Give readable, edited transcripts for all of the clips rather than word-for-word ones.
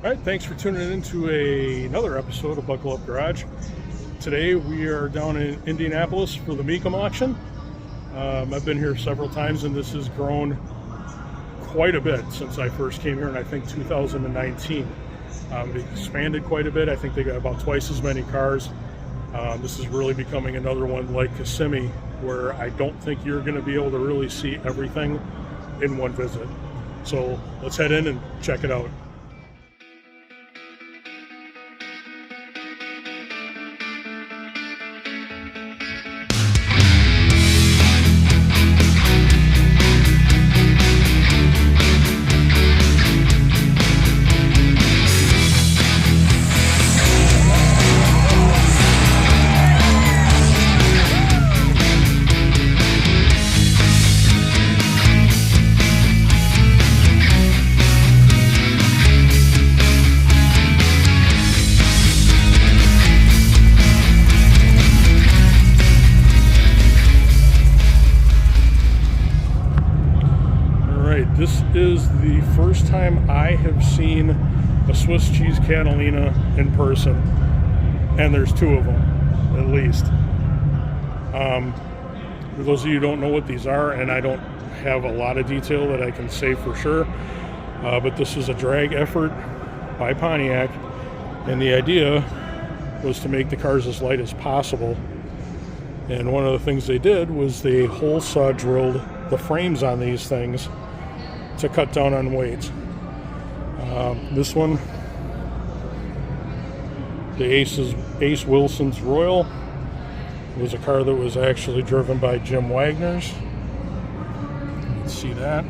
All right, thanks for tuning in to another episode of Buckle Up Garage. Today we are down in Indianapolis for the Mecum auction. I've been here several times and this has grown quite a bit since I first came here in I think 2019. They expanded quite a bit. I think they got about twice as many cars. This is really becoming another one like Kissimmee, where I don't think you're going to be able to really see everything in one visit. So let's head in and check it out. This is the first time I have seen a Swiss cheese Catalina in person, and there's two of them, at least. For those of you who don't know what these are, and I don't have a lot of detail that I can say for sure, but this is a drag effort by Pontiac, and the idea was to make the cars as light as possible. And one of the things they did was they hole saw drilled the frames on these things to cut down on weight. This one, the Ace Wilson's Royal, was a car that was actually driven by Jim Wagner's. You can see that.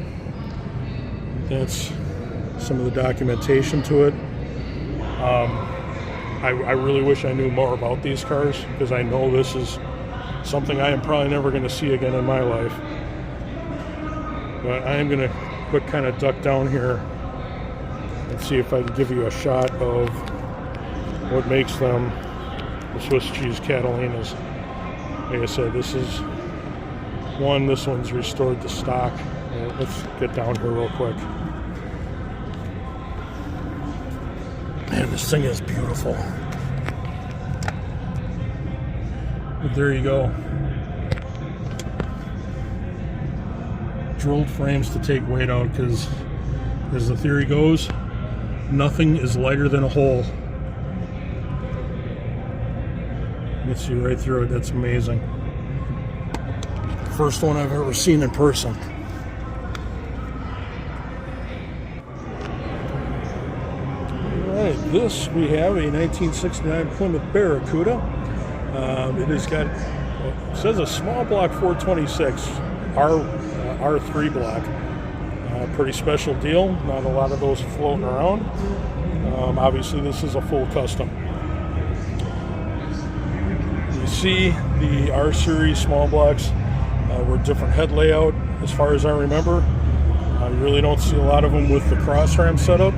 That's some of the documentation to it. I really wish I knew more about these cars, because I know this is something I am probably never going to see again in my life. But I am going to quick kind of duck down here and see if I can give you a shot of what makes them the Swiss cheese Catalinas. Like I said, this is one, this one's restored to stock. Let's get down here real quick. Man, this thing is beautiful. But there you go. Drilled frames to take weight out, because as the theory goes, nothing is lighter than a hole. You can see right through it. That's amazing. First one I've ever seen in person. Alright, this we have a 1969 Plymouth Barracuda. It has got, it says a small block 426 R3 block. Pretty special deal. Not a lot of those floating around. Obviously this is a full custom. You see the R series small blocks were different head layout as far as I remember. I really don't see a lot of them with the cross ram setup.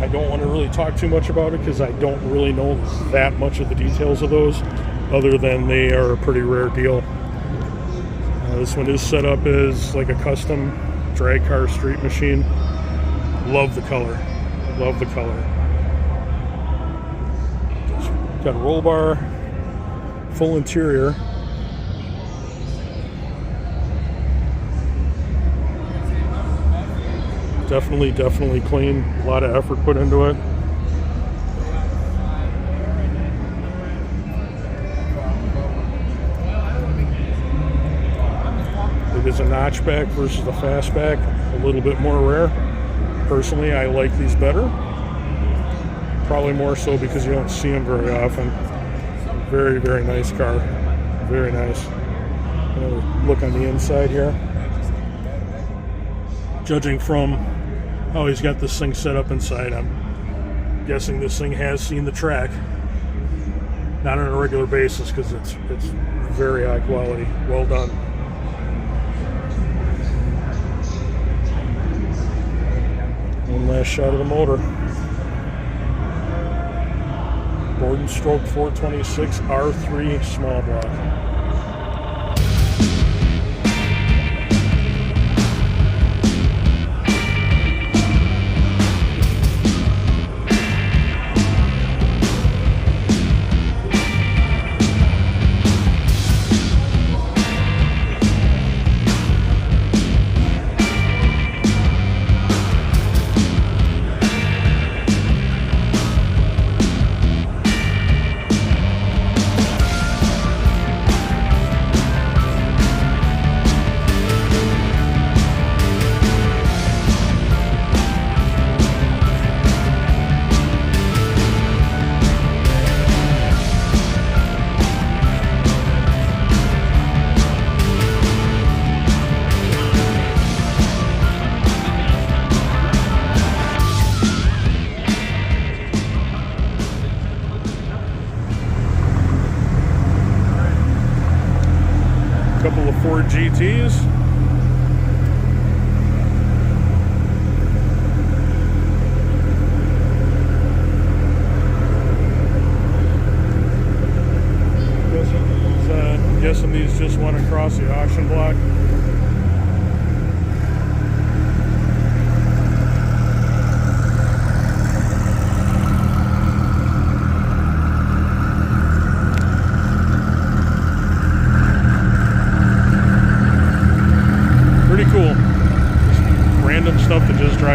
I don't want to really talk too much about it because I don't really know that much of the details of those, other than they are a pretty rare deal. This one is set up as like a custom drag car street machine. Love the color. Love the color. Got a roll bar, full interior. Definitely clean. A lot of effort put into it. It is a notchback versus the fastback, a little bit more rare. Personally, I like these better. Probably more so because you don't see them very often. Very, very nice car. Very nice. Look on the inside here. Judging from how he's got this thing set up inside, I'm guessing this thing has seen the track. Not on a regular basis, because it's very high quality. Well done. One last shot of the motor. Gordon stroke 426 R3 small block.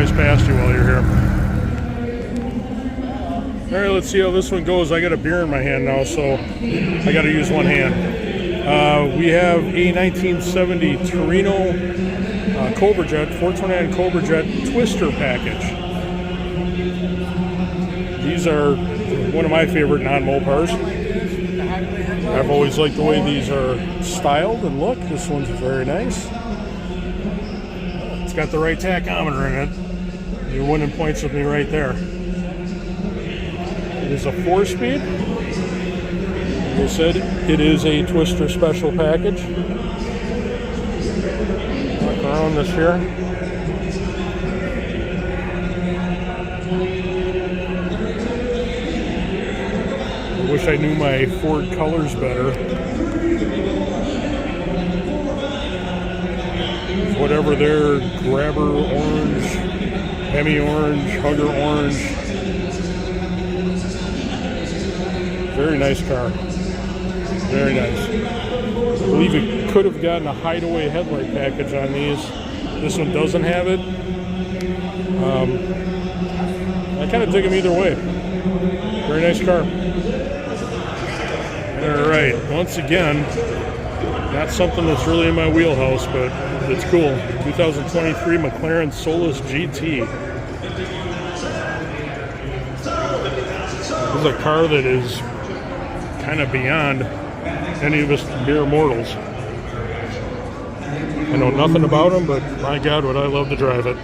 nice past you while you're here. All right, let's see how this one goes. I got a beer in my hand now, so I got to use one hand. We have a 1970 Torino Cobra Jet, 429 Cobra Jet Twister package. These are one of my favorite non-Mopars. I've always liked the way these are styled and look. This one's very nice. It's got the right tachometer in it. You're winning points with me right there. It is a 4-speed. Like I said, it is a Twister special package. Walk around this here. I wish I knew my Ford colors better. Whatever their grabber orange, Hemi orange, hugger orange. Very nice car. Very nice. I believe it could have gotten a hideaway headlight package on these. This one doesn't have it. I kind of dig them either way. Very nice car. Alright, once again, not something that's really in my wheelhouse, but it's cool. 2023 McLaren Solus GT. This is a car that is kind of beyond any of us mere mortals. I know nothing about them, but my God, would I love to drive it.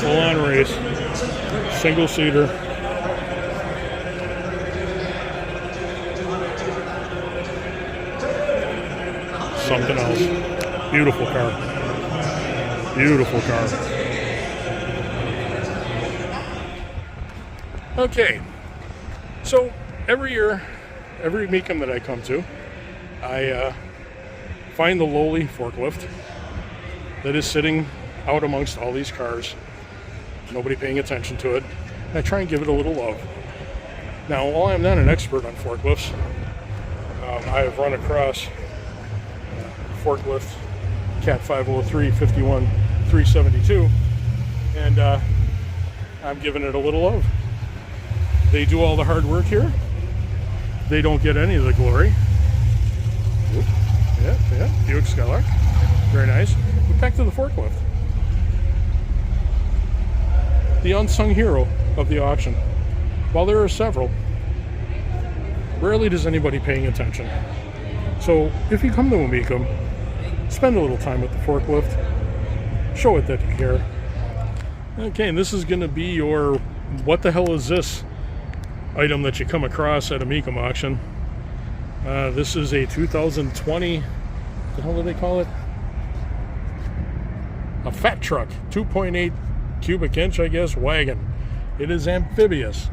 Full-on race, single-seater. Something else. Beautiful car. Beautiful car. Okay, so every year, every Mecum that I come to, I find the lowly forklift that is sitting out amongst all these cars, nobody paying attention to it, and I try and give it a little love. Now, while I'm not an expert on forklifts, I have run across forklift Cat 503 51 372, and I'm giving it a little love. They do all the hard work here. They don't get any of the glory. Oop. Yeah, Buick Skylark. Very nice. But back to the forklift. The unsung hero of the auction. While there are several, rarely does anybody paying attention. So if you come to a Mecum, spend a little time with the forklift. Show it that you care. Okay, and this is going to be your what the hell is this item that you come across at a Mecum auction. This is a 2020, what the hell do they call it? A fat truck, 2.8 cubic inch, I guess, wagon. It is amphibious.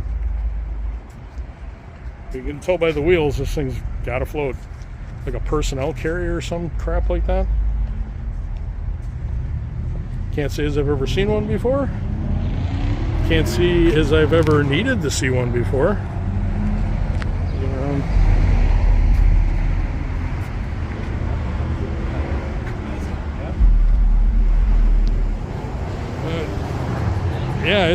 You can tell by the wheels this thing's got to float. Like a personnel carrier or some crap like that. Can't say as I've ever seen one before. Can't see as I've ever needed to see one before. Yeah,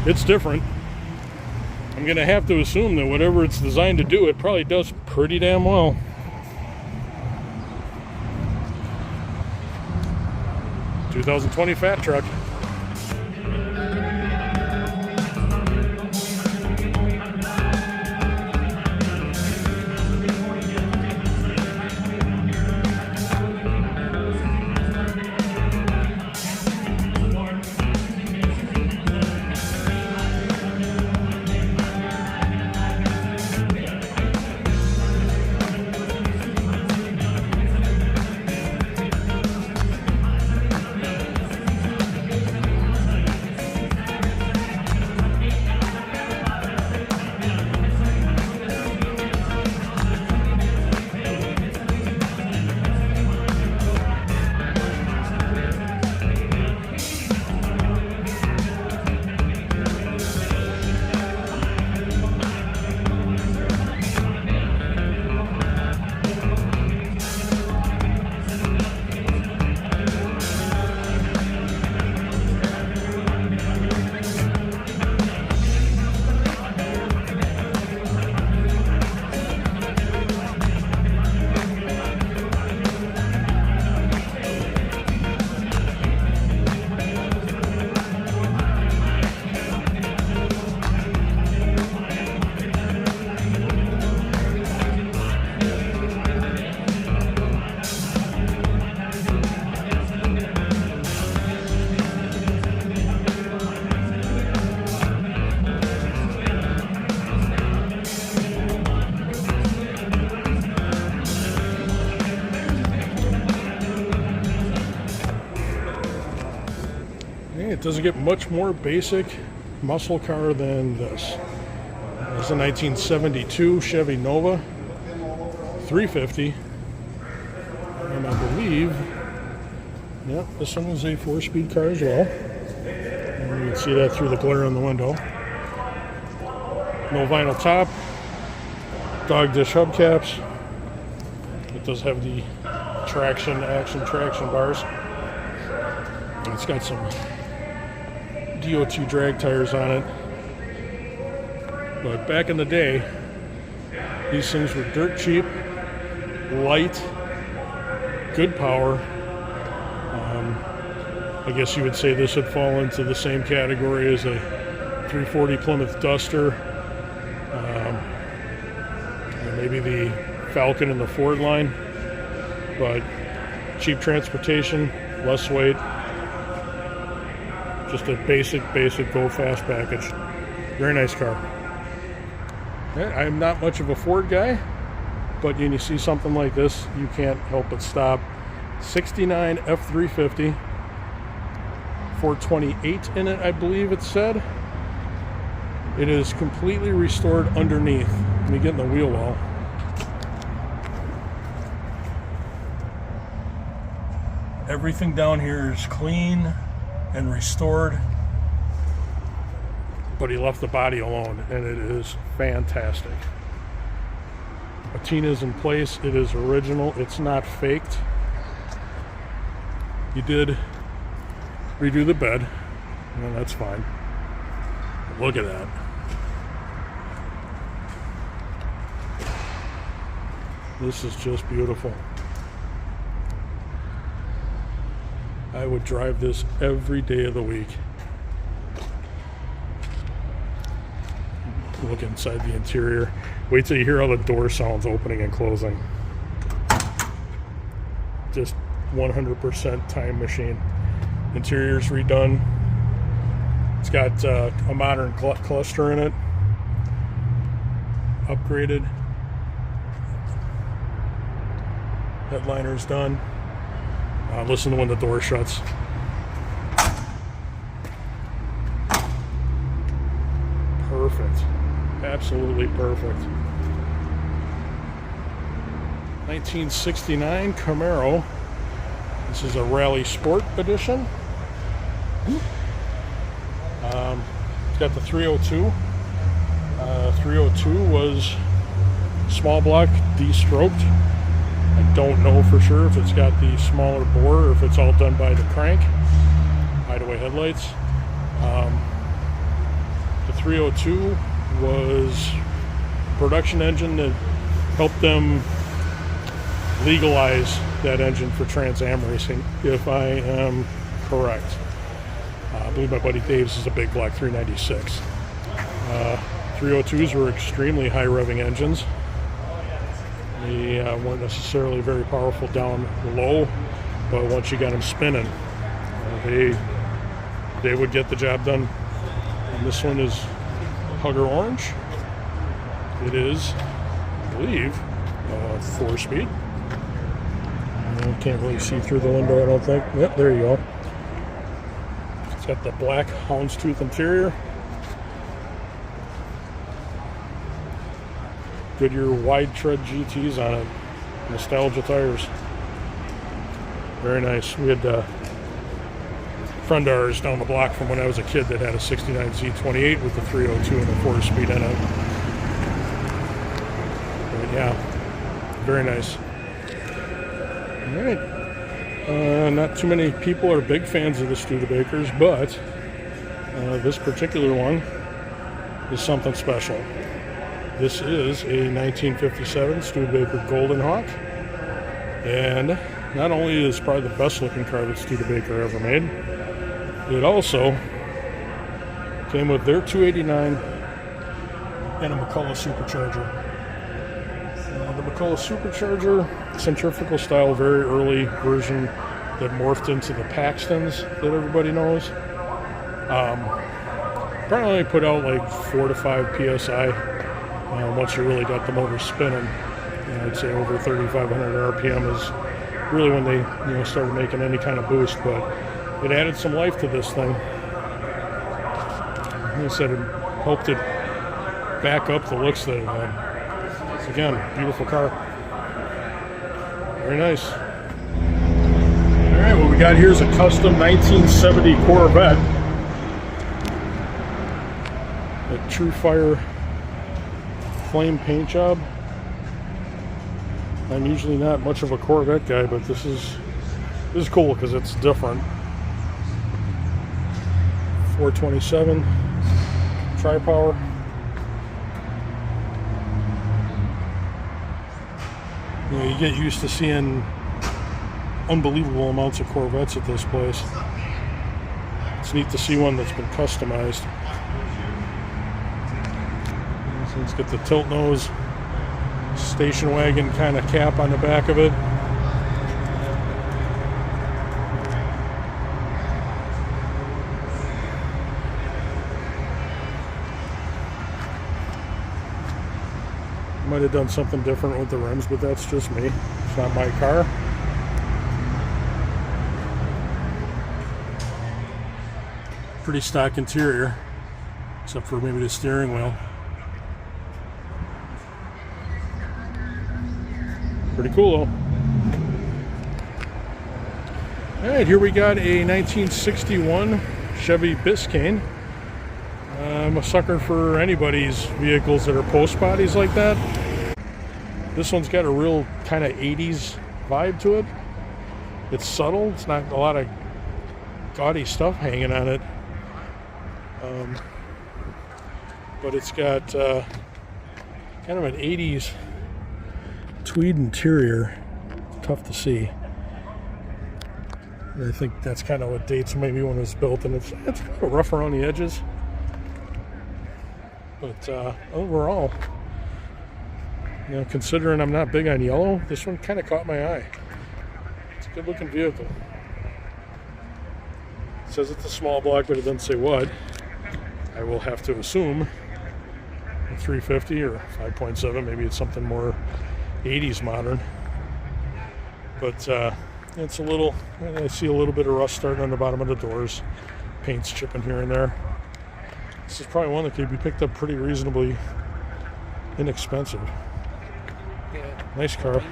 it's different. I'm gonna have to assume that whatever it's designed to do, it probably does pretty damn well. "2020 fat truck." Okay, it doesn't get much more basic muscle car than this. It's a 1972 Chevy Nova 350. And I believe, yeah, this one is a 4-speed car as well. And you can see that through the glare in the window. No vinyl top, dog dish hubcaps. It does have the action traction bars. And it's got some DOT drag tires on it. But back in the day, these things were dirt cheap, light, good power. I guess you would say this would fall into the same category as a 340 Plymouth Duster. Maybe the Falcon in the Ford line. But cheap transportation, less weight. Just a basic go fast package. Very nice car. I'm not much of a Ford guy, but when you see something like this, you can't help but stop. 69 F350, 428 in it, I believe it said. It is completely restored underneath. Let me get in the wheel well. Everything down here is clean and restored, but he left the body alone, and it is fantastic. Patina's in place. It is original. It's not faked. You did redo the bed, and that's fine. Look at that. This is just beautiful. I would drive this every day of the week. Look inside the interior. Wait till you hear all the door sounds opening and closing. Just 100% time machine. Interior's redone. It's got a modern cluster in it. Upgraded. Headliner's done. Listen to when the door shuts. Perfect. Absolutely perfect. 1969 Camaro. This is a Rally Sport Edition. It's got the 302. 302 was small block, de-stroked. I don't know for sure if it's got the smaller bore or if it's all done by the crank. Hideaway headlights. The 302 was a production engine that helped them legalize that engine for Trans Am racing, if I am correct. I believe my buddy Dave's is a big block 396. 302s were extremely high revving engines. They weren't necessarily very powerful down low, but once you got them spinning, they would get the job done. And this one is Hugger Orange. It is, I believe, 4-speed. I can't really see through the window, I don't think. Yep, there you go. It's got the black houndstooth interior. Goodyear wide tread GTs on it. Nostalgia tires. Very nice. We had a friend of ours down the block from when I was a kid that had a 69 Z28 with the 302 and the 4-speed in it. But yeah, very nice. All right. Not too many people are big fans of the Studebakers, but this particular one is something special. This is a 1957 Studebaker Golden Hawk, and not only is it probably the best looking car that Studebaker ever made, it also came with their 289 and a McCulloch supercharger. The McCulloch supercharger, centrifugal style, very early version that morphed into the Paxtons that everybody knows. Apparently put out like 4 to 5 psi. Once you really got the motor spinning, I'd say over 3,500 RPM is really when they started making any kind of boost. But it added some life to this thing. I said, it helped it back up the looks that it had. So again, beautiful car. Very nice. All right, what we got here is a custom 1970 Corvette. A True Fire flame paint job. I'm usually not much of a Corvette guy, but this is cool because it's different. 427 tri-power. You know, you get used to seeing unbelievable amounts of Corvettes at this place. It's neat to see one that's been customized. So let's get the tilt nose station wagon kind of cap on the back of it. Might have done something different with the rims, but that's just me. It's not my car. Pretty stock interior, except for maybe the steering wheel. Pretty cool though. Alright, here we got a 1961 Chevy Biscayne. I'm a sucker for anybody's vehicles that are post bodies like that. This one's got a real kind of 80s vibe to it. It's subtle. It's not a lot of gaudy stuff hanging on it. But it's got kind of an 80s tweed interior. Tough to see. And I think that's kind of what dates maybe when it was built, and it's kind of rough around the edges. But overall, you know, considering I'm not big on yellow, this one kind of caught my eye. It's a good looking vehicle. It says it's a small block, but it doesn't say what. I will have to assume a 350 or 5.7. Maybe it's something more 80s modern. But it's a little, I see a little bit of rust starting on the bottom of the doors. Paint's chipping here and there. This is probably one that could be picked up pretty reasonably inexpensive. Nice car.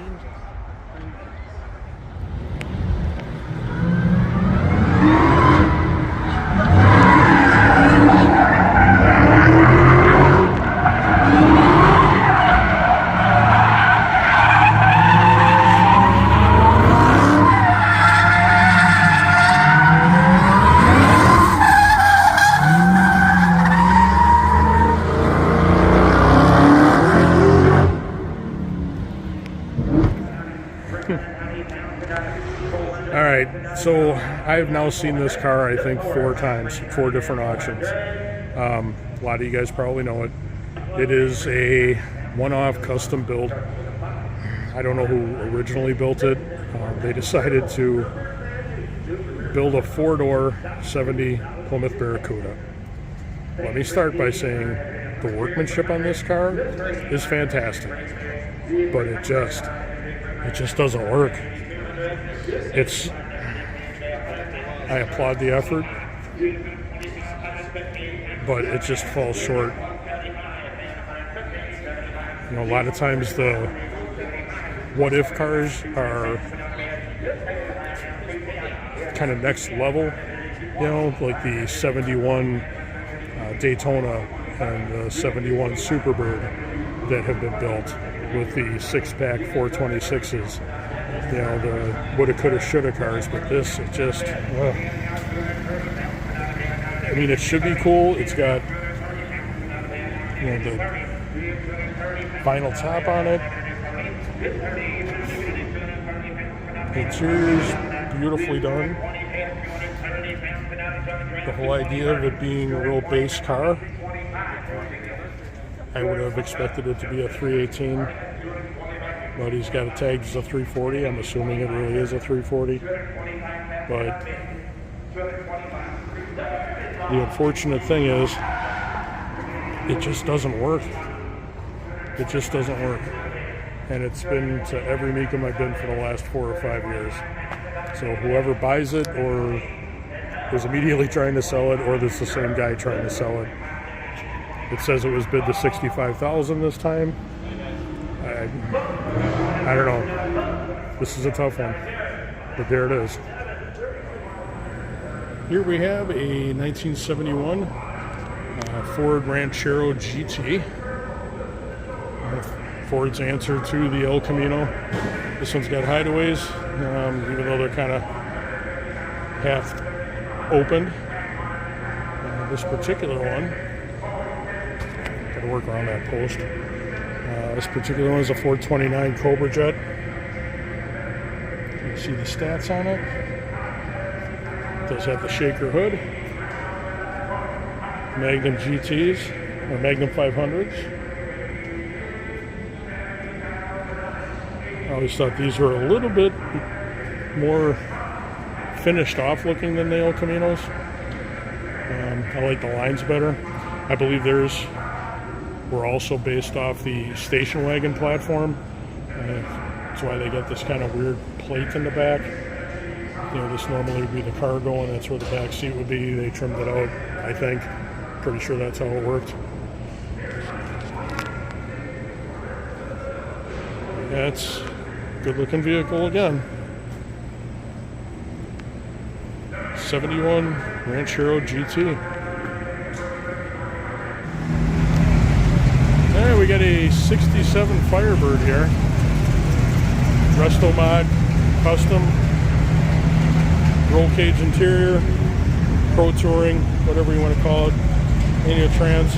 So I've now seen this car, I think, 4 times, 4 different auctions. A lot of you guys probably know it. It is a one-off custom build. I don't know who originally built it. They decided to build a 4-door 70 Plymouth Barracuda. Let me start by saying the workmanship on this car is fantastic, but it just doesn't work. I applaud the effort, but it just falls short. You know, a lot of times the what-if cars are kind of next level, you know, like the 71 Daytona and the 71 Superbird that have been built with the 6-pack 426s. You know, the woulda, coulda, shoulda cars, but this, it just, I mean, it should be cool. It's got, you know, the vinyl top on it. The interior's beautifully done. The whole idea of it being a real base car, I would have expected it to be a 318. But he's got it tagged as a 340. I'm assuming it really is a 340. But the unfortunate thing is, it just doesn't work. It just doesn't work. And it's been to every Mecum I've been for the last 4 or 5 years. So whoever buys it or is immediately trying to sell it, or there's the same guy trying to sell it, It says it was bid to $65,000 this time. I don't know. This is a tough one, but there it is. Here we have a 1971 Ford Ranchero GT. Ford's answer to the El Camino. This one's got hideaways, even though they're kind of half opened. This particular one, got to work around that post. This particular one is a 429 Cobra Jet. You can see the stats on it. It does have the shaker hood, Magnum GTs, or Magnum 500s. I always thought these were a little bit more finished off looking than the El Caminos. I like the lines better. I believe theirs were also based off the station wagon platform. That's why they got this kind of weird plate in the back. You know, this normally would be the cargo, and that's where the back seat would be. They trimmed it out, I think. Pretty sure that's how it worked. That's a good looking vehicle again. 71 Ranchero GT. There we got a 67 Firebird here. Resto mod, custom, roll cage interior, pro touring, whatever you want to call it, manual trans.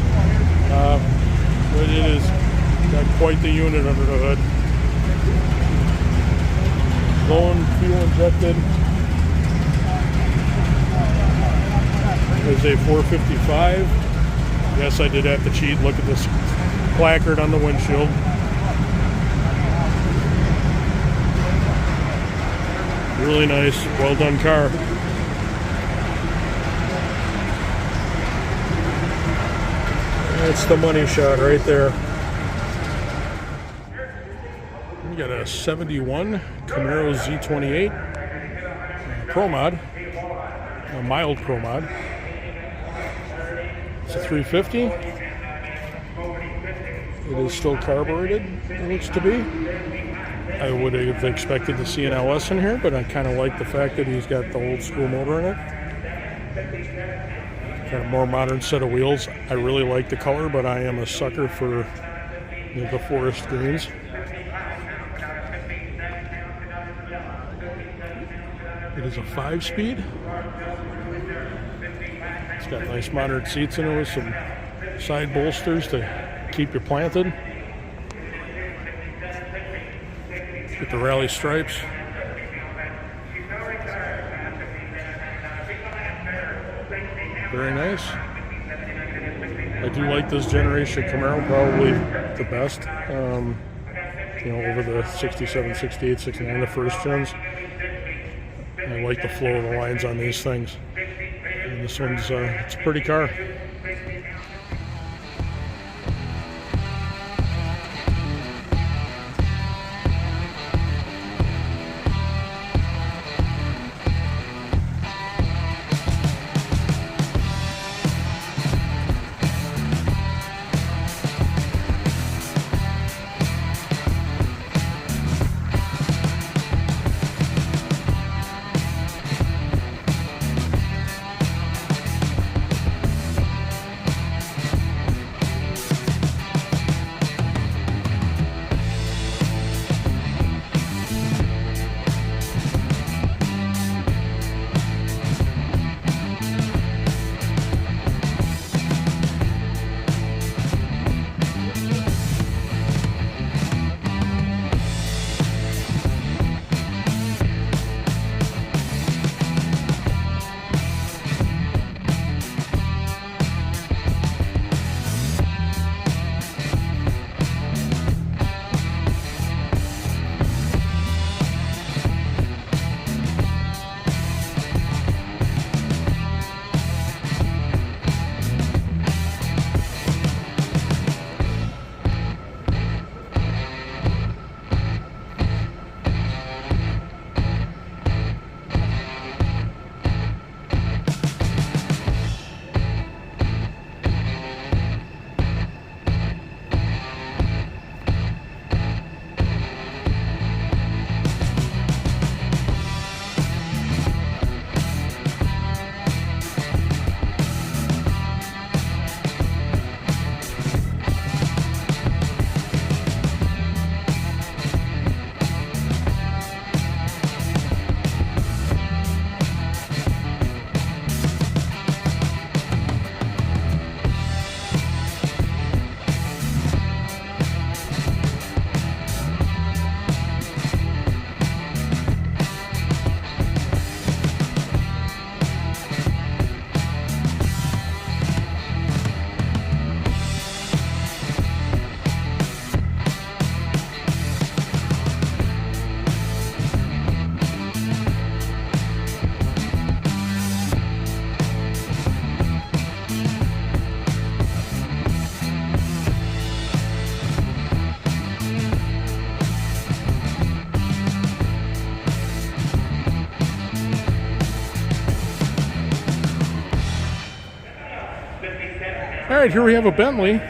But it is got quite the unit under the hood. Going fuel injected. There's a 455. Yes, I did have to cheat. Look at this placard on the windshield. Really nice, well done car. That's the money shot right there. We got a 71 Camaro Z28 Pro Mod, a mild Pro Mod. It's a 350. It is still carbureted, it looks to be. I would have expected to see an LS in here, but I kind of like the fact that he's got the old school motor in it. Kind of more modern set of wheels. I really like the color, but I am a sucker for the forest greens. It is a 5-speed. It's got nice modern seats in it with some side bolsters to keep you planted. Get the rally stripes. Very nice. I do like this generation Camaro, probably the best. You know, over the 67, 68, 69, the first gens. I like the flow of the lines on these things. And this one's it's a pretty car. All right, here we have a Bentley.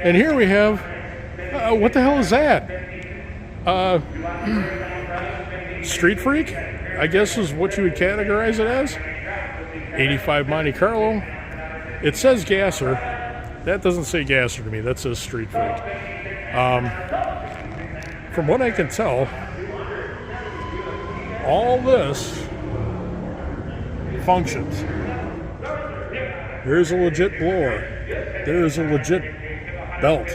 And here we have, what the hell is that? Street Freak, I guess is what you would categorize it as. 85 Monte Carlo. It says Gasser. That doesn't say Gasser to me. That says Street Freak. From what I can tell, all this functions. There's a legit blower. There is a legit belt.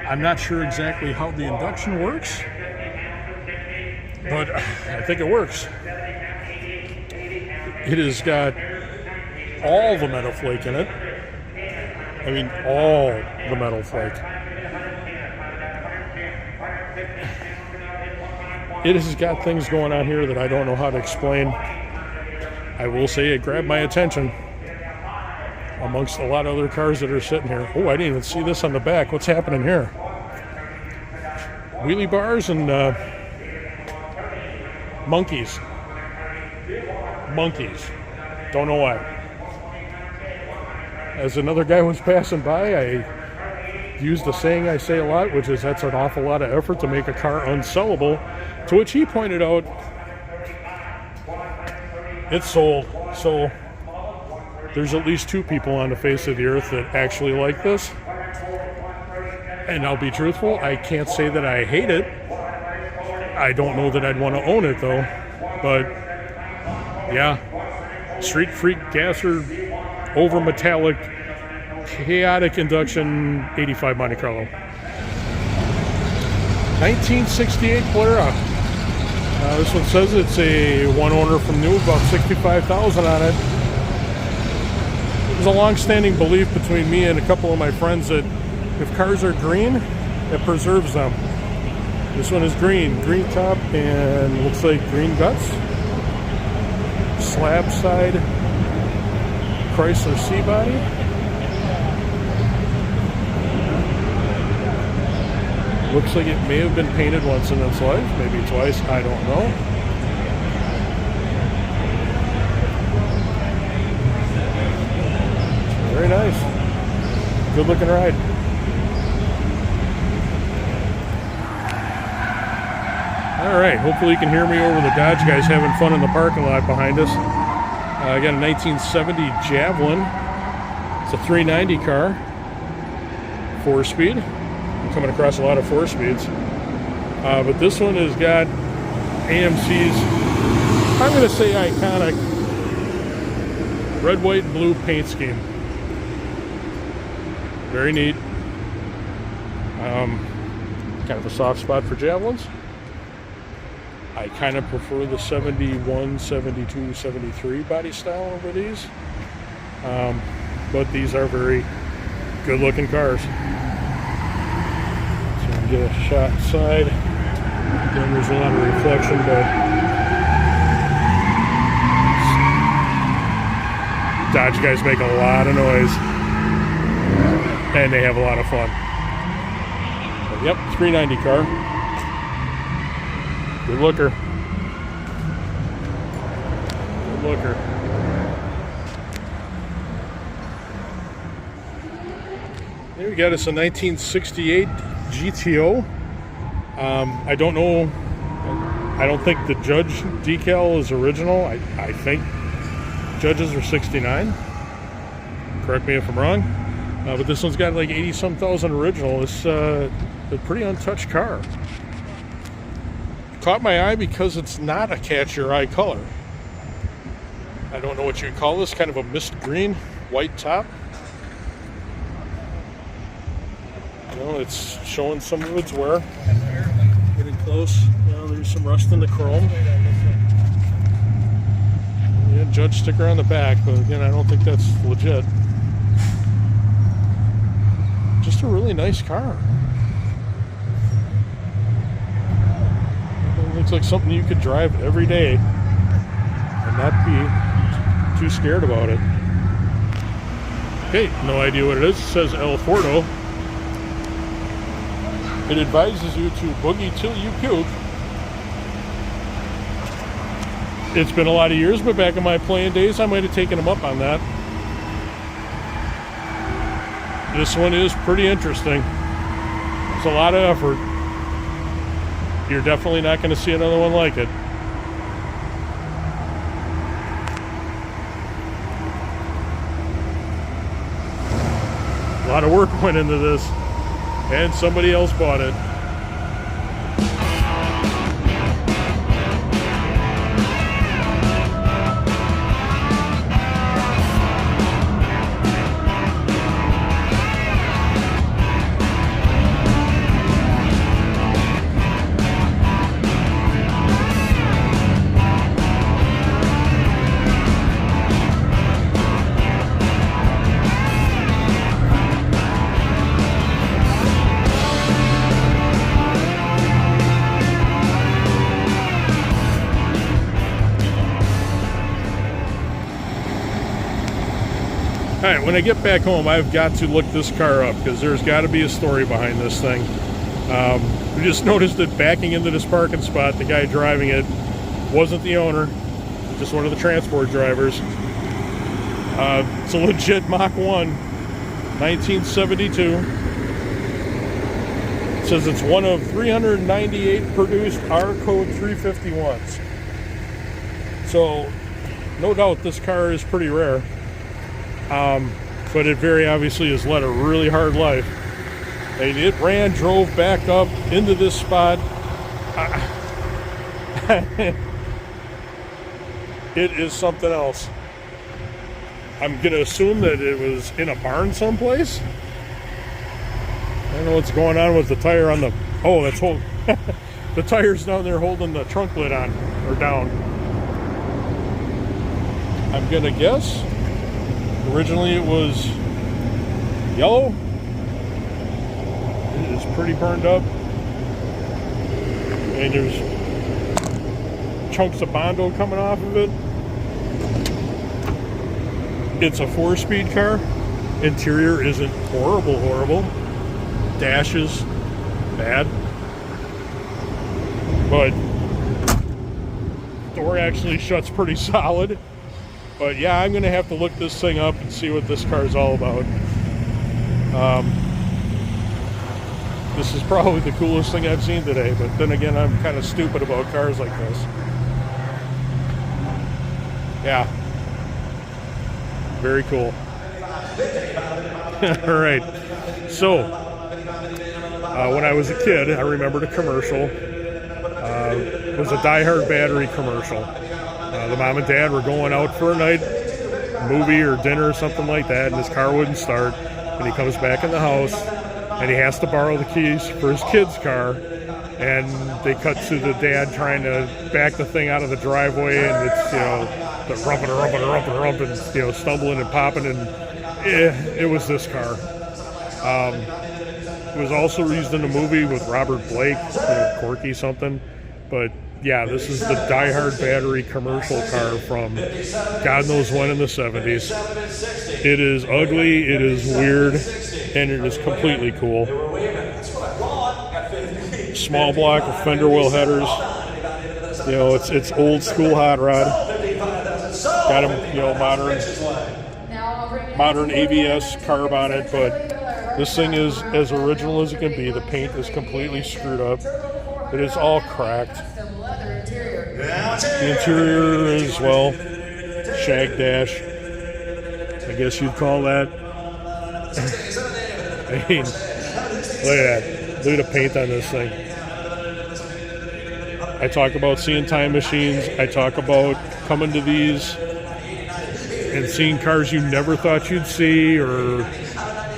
I'm not sure exactly how the induction works, but I think it works. It has got all the metal flake in it. I mean, all the metal flake. It has got things going on here that I don't know how to explain. I will say it grabbed my attention amongst a lot of other cars that are sitting here. Oh, I didn't even see this on the back. What's happening here? Wheelie bars and monkeys. Monkeys. Don't know why. As another guy was passing by, I used the saying I say a lot, which is that's an awful lot of effort to make a car unsellable, to which he pointed out it's sold. So there's at least 2 people on the face of the earth that actually like this. And I'll be truthful, I can't say that I hate it. I don't know that I'd want to own it though. But yeah, Street Freak Gasser over metallic chaotic induction 85 Monte Carlo. 1968 Plymouth. This one says it's a one owner from new, about 65,000 on it. There's a long-standing belief between me and a couple of my friends that if cars are green, it preserves them. This one is green top, and looks like green guts. Slab side Chrysler C-body. Looks like it may have been painted once in its life, maybe twice, I don't know. Very nice. Good looking ride. All right, hopefully you can hear me over the Dodge guys having fun in the parking lot behind us. I got a 1970 Javelin. It's a 390 car, 4-speed. I'm coming across a lot of 4-speeds. But this one has got AMC's, I'm going to say iconic, red, white, and blue paint scheme. Very neat. Kind of a soft spot for Javelins. I kind of prefer the 71, 72, 73 body style over these. But these are very good looking cars. So we can get a shot inside. Again, there's a lot of reflection, but Dodge guys make a lot of noise. And they have a lot of fun. But yep, 390 car. Good looker. Good looker. Here we got us a 1968 GTO. I don't know. I don't think the Judge decal is original. I think Judges are 69. Correct me if I'm wrong. But this one's got like 80-some thousand original. It's a pretty untouched car. Caught my eye because it's not a catch your eye color. I don't know what you'd call this, kind of a mist green, white top. You know, it's showing some of its wear. Getting close. You know, there's some rust in the chrome. Yeah, Judge sticker on the back, but again, I don't think that's legit. Just a really nice car. It looks like something you could drive every day and not be too scared about it. Okay, no idea what it is. It says El Fordo. It advises you to boogie till you puke. It's been a lot of years, but back in my playing days, I might have taken them up on that. This one is pretty interesting. It's a lot of effort. You're definitely not going to see another one like it. A lot of work went into this, and somebody else bought it. All right, when I get back home, I've got to look this car up because there's got to be a story behind this thing. We just noticed that backing into this parking spot, the guy driving it wasn't the owner, just one of the transport drivers. It's a legit Mach 1, 1972. It says it's one of 398 produced R-Code 351s. So, no doubt this car is pretty rare. But it very obviously has led a really hard life. And it drove back up into this spot. It is something else. I'm gonna assume that it was in a barn someplace. I don't know what's going on with the tire on the, oh, that's the tire's down there holding the trunk lid on, or down. I'm gonna guess originally it was yellow. It is pretty burned up. And there's chunks of Bondo coming off of it. It's a 4-speed car. Interior isn't horrible. Dash is bad. But door actually shuts pretty solid. But yeah, I'm going to have to look this thing up and see what this car is all about. This is probably the coolest thing I've seen today, but then again, I'm kind of stupid about cars like this. Yeah. Very cool. All right. So, when I was a kid, I remembered a commercial. It was a Die Hard battery commercial. The mom and dad were going out for a night, movie or dinner or something like that, and his car wouldn't start. And he comes back in the house, and he has to borrow the keys for his kid's car. And they cut to the dad trying to back the thing out of the driveway, and it's, you know, the rumping, and, you know, stumbling and popping, and it was this car. It was also used in a movie with Robert Blake, Corky something, but yeah, this is the Die Hard battery commercial car from God knows when in the 70s. It is ugly, it is weird, and it is completely cool. Small block of fender well headers. You know, it's old school hot rod. Got them, you know, modern ABS carb on it, but this thing is as original as it can be. The paint is completely screwed up. It is all cracked. The interior is, well, shag dash, I guess you'd call that. I mean, look at that. Look at the paint on this thing. I talk about seeing time machines. I talk about coming to these and seeing cars you never thought you'd see, or,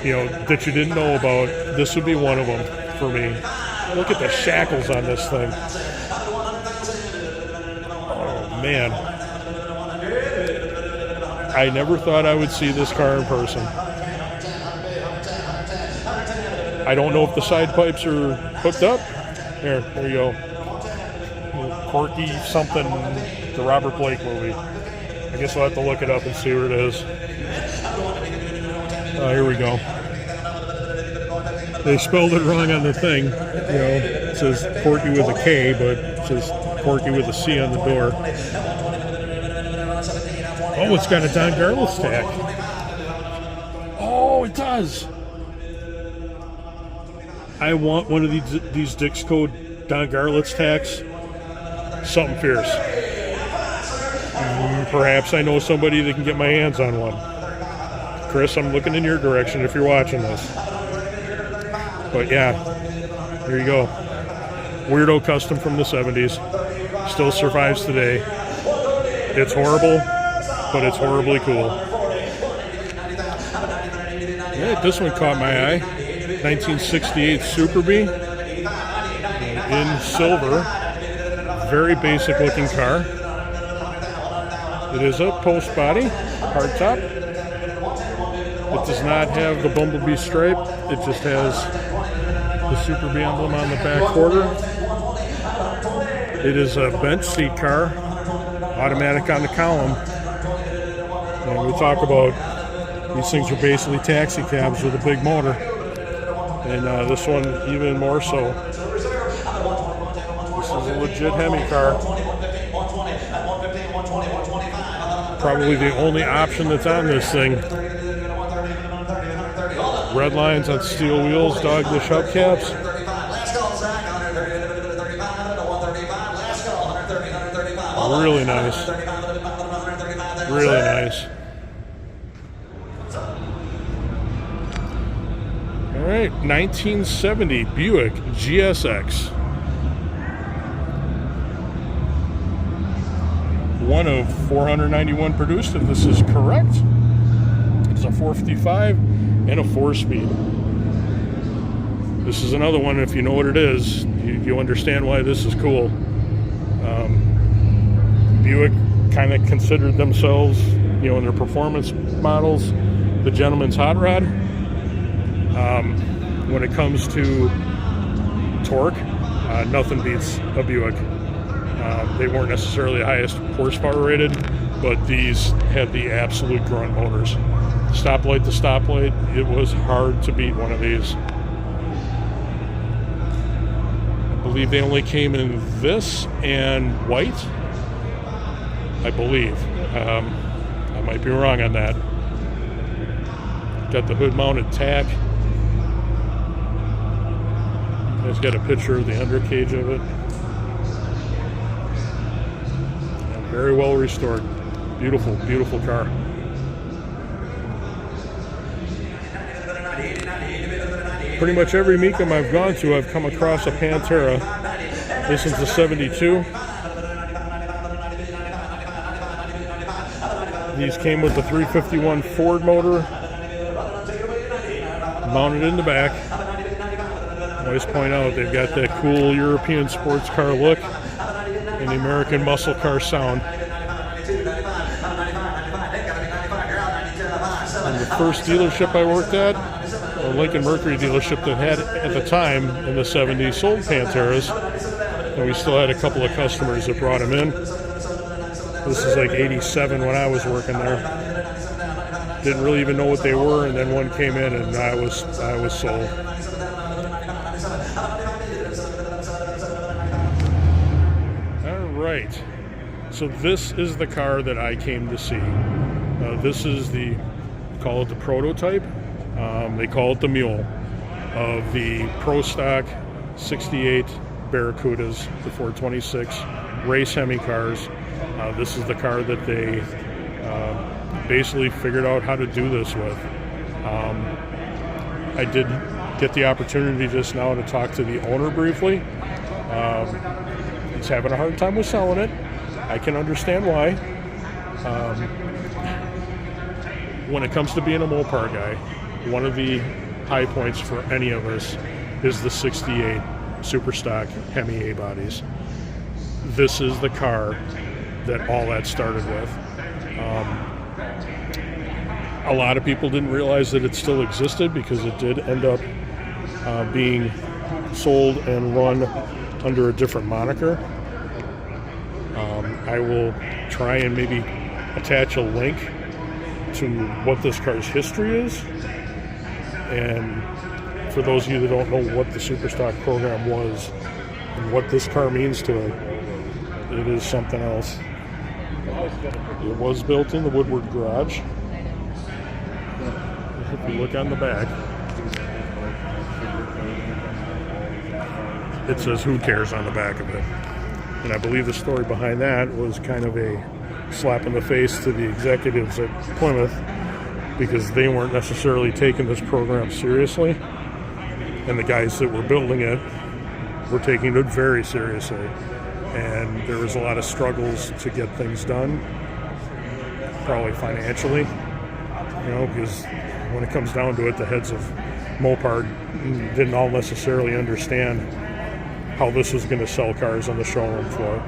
you know, that you didn't know about. This would be one of them for me. Look at the shackles on this thing. Oh, man. I never thought I would see this car in person. I don't know if the side pipes are hooked up. There you go. Corky something, the Robert Blake movie. I guess I'll have to look it up and see where it is. Oh, here we go. They spelled it wrong on the thing. You know, it says Corky with a K, but it says Corky with a C on the door. Oh, it's got a Don Garlis tag. Oh, it does. I want one of these Dixco Don Garlett's tacks. Something fierce. Perhaps I know somebody that can get my hands on one. Chris, I'm looking in your direction if you're watching this. But yeah, here you go. Weirdo custom from the 70s. Still survives today. It's horrible, but it's horribly cool. Yeah, this one caught my eye. 1968 Super Bee in silver. Very basic looking car. It is a post body, hardtop. It does not have the bumblebee stripe. It just has the Super Bee emblem on the back quarter. It is a bench seat car, automatic on the column. And we talk about these things are basically taxi cabs with a big motor. And this one even more so. This is a legit Hemi car. Probably the only option that's on this thing. Red lines on steel wheels, dogfish hubcaps. Really nice. Really nice. All right, 1970 Buick GSX. One of 491 produced, if this is correct. It's a 455 and a 4-speed. This is another one, if you know what it is, you understand why this is cool. Buick kind of considered themselves, you know, in their performance models, the gentleman's hot rod. When it comes to torque, nothing beats a Buick. They weren't necessarily the highest horsepower rated, but these had the absolute grunt motors. Stoplight to stoplight, it was hard to beat one of these. I believe they only came in this and white. I believe. I might be wrong on that. Got the hood mounted tack. It's got a picture of the undercage of it. And very well restored. Beautiful, beautiful car. Pretty much every Mecum I've gone to, I've come across a Pantera. This is the 72. These came with the 351 Ford motor, mounted in the back. I always point out they've got that cool European sports car look and the American muscle car sound. And the first dealership I worked at, the Lincoln Mercury dealership that had at the time in the 70s sold Panteras, and we still had a couple of customers that brought them in. This is like 87 when I was working there. Didn't really even know what they were, and then one came in and I was sold. All right. So this is the car that I came to see. This is call it the prototype. They call it the mule of the Pro Stock 68 Barracudas, the 426 race Hemi cars. This is the car that they basically figured out how to do this with. I did get the opportunity just now to talk to the owner briefly. He's having a hard time with selling it. I can understand why. When it comes to being a Mopar guy, one of the high points for any of us is the 68 Super Stock Hemi A-bodies. This is the car that all that started with. A lot of people didn't realize that it still existed because it did end up being sold and run under a different moniker. I will try and maybe attach a link to what this car's history is. And for those of you that don't know what the Superstock program was and what this car means to it, it is something else. It was built in the Woodward garage. If you look on the back, it says "Who cares" on the back of it. And I believe the story behind that was kind of a slap in the face to the executives at Plymouth, because they weren't necessarily taking this program seriously, and the guys that were building it were taking it very seriously. And there was a lot of struggles to get things done, probably financially, because when it comes down to it, the heads of Mopar didn't all necessarily understand how this was going to sell cars on the showroom floor.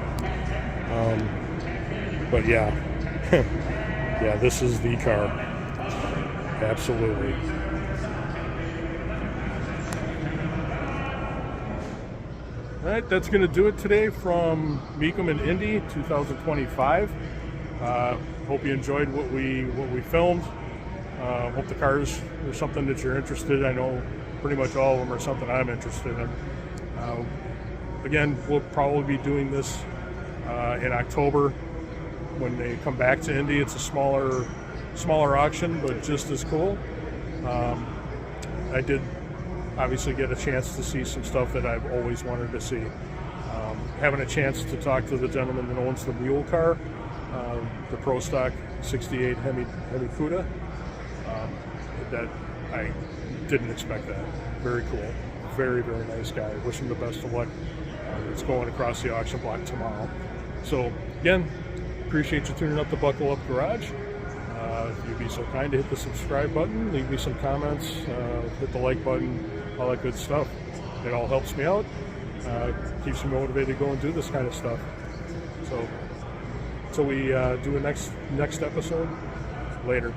But yeah, yeah, this is the car. Absolutely. All right, that's going to do it today from Mecum and Indy 2025. Hope you enjoyed what we filmed. Hope the cars are something that you're interested in. I know pretty much all of them are something I'm interested in. Again, we'll probably be doing this in October when they come back to Indy. It's a smaller auction, but just as cool. I did obviously get a chance to see some stuff that I've always wanted to see. Having a chance to talk to the gentleman that owns the mule car, the Pro Stock 68 Hemi Cuda, that I didn't expect that. Very cool. Very, very nice guy. Wish him the best of luck. It's going across the auction block tomorrow. So again, appreciate you tuning up to Buckle Up Garage. If you'd be so kind to hit the subscribe button, leave me some comments, hit the like button, all that good stuff. It all helps me out, keeps me motivated to go and do this kind of stuff. So until we do a next episode, later.